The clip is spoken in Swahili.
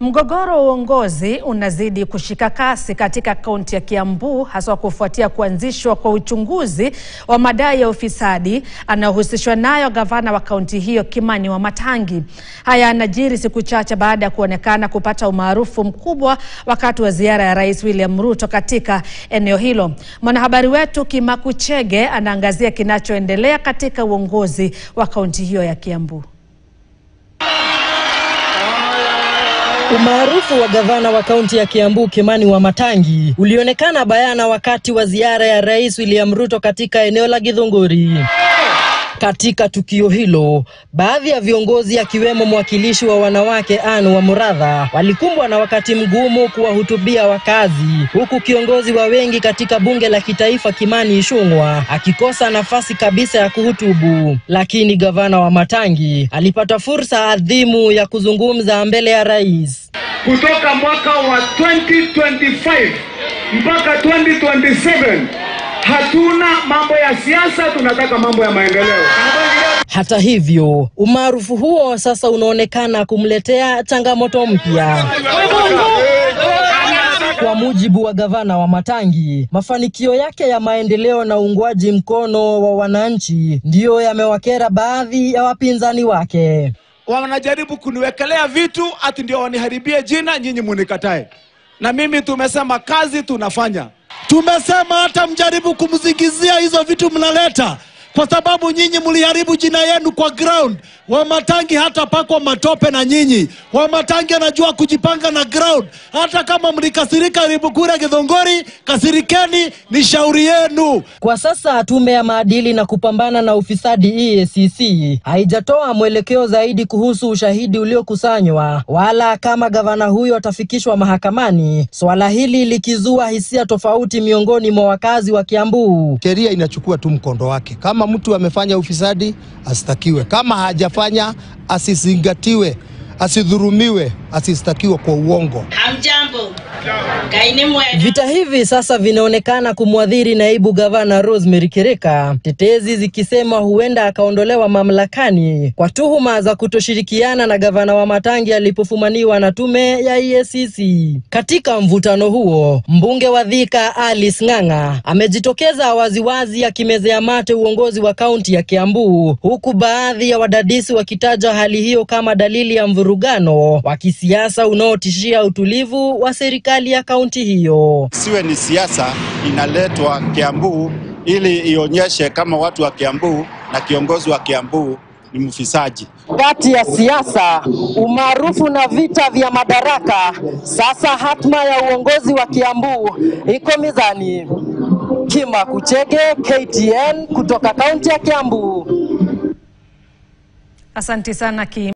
Mgogoro wa uongozi unazidi kushika kasi katika kaunti ya Kiambu, hasa kufuatia kuanzishwa kwa uchunguzi wa madai ya ufisadi anaohusishwa nayo gavana wa kaunti hiyo Kimani Wamatangi. Haya yanajiri siku chache baada ya kuonekana kupata umaarufu mkubwa wakati wa ziara ya Rais William Ruto katika eneo hilo. Mwanahabari wetu Kimaku Chege anaangazia kinachoendelea katika uongozi wa kaunti hiyo ya Kiambu. Umaarufu wa gavana wa kaunti ya Kiambu Kimani Wamatangi ulionekana bayana wakati wa ziara ya Rais William Ruto katika eneo la Githunguri. Katika tukio hilo, baadhi ya viongozi akiwemo mwakilishi wa wanawake Anne Wamuratha walikumbwa na wakati mgumu kuwahutubia wakazi, huku kiongozi wa wengi katika bunge la kitaifa Kimani Ichung'wah akikosa nafasi kabisa ya kuhutubu. Lakini gavana Wamatangi alipata fursa adhimu ya kuzungumza mbele ya rais. Kutoka mwaka wa 2025 mpaka 2027 hatuna mambo ya siasa, tunataka mambo ya maendeleo. Hata hivyo, umaarufu huo sasa unaonekana kumletea changamoto mpya. Kwa mujibu wa gavana Wamatangi, mafanikio yake ya maendeleo na uungwaji mkono wa wananchi ndiyo yamewakera baadhi ya wapinzani wake. Wanajaribu kuniwekelea vitu ati ndio waniharibie jina, nyinyi munikatae. Na mimi tumesema kazi tunafanya. Tumesema hata mjaribu kumzingizia hizo vitu mnaleta, kwa sababu nyinyi mliharibu jina yenu kwa ground. Wamatangi hata pakwa matope na nyinyi. Wamatangi anajua kujipanga na ground. Hata kama mlikasirika Ribukura Githunguri, kasirikeni, ni shauri yenu. Kwa sasa tume ya maadili na kupambana na ufisadi EACC haijatoa mwelekeo zaidi kuhusu ushahidi uliokusanywa wala kama gavana huyo atafikishwa mahakamani, swala hili likizua hisia tofauti miongoni mwa wakazi wa Kiambu. Sheria inachukua tu mkondo wake. Kama mtu amefanya ufisadi, asitakiwe. Kama hajafanya, asizingatiwe, asidhurumiwe, asistakiwe kwa uongo. Hamjambo. Vita hivi sasa vinaonekana kumwadhiri naibu gavana Rosemary Kirika, tetezi zikisema huenda akaondolewa mamlakani kwa tuhuma za kutoshirikiana na gavana Wamatangi alipofumaniwa na tume ya EACC. Katika mvutano huo, mbunge wa Thika Alice Ng'ang'a amejitokeza waziwazi akimezea mate uongozi wa kaunti ya Kiambu, huku baadhi ya wadadisi wakitaja hali hiyo kama dalili ya mvurugano wa kisiasa unaotishia utulivu wa serikali ya kaunti hiyo. Siwe ni siasa inaletwa Kiambu ili ionyeshe kama watu wa Kiambu na kiongozi wa Kiambu ni mfisaji. Kati ya siasa, umaarufu na vita vya madaraka, sasa hatma ya uongozi wa Kiambu iko mizani. Kimaku Chege, KTN kutoka kaunti ya Kiambu. Asante sana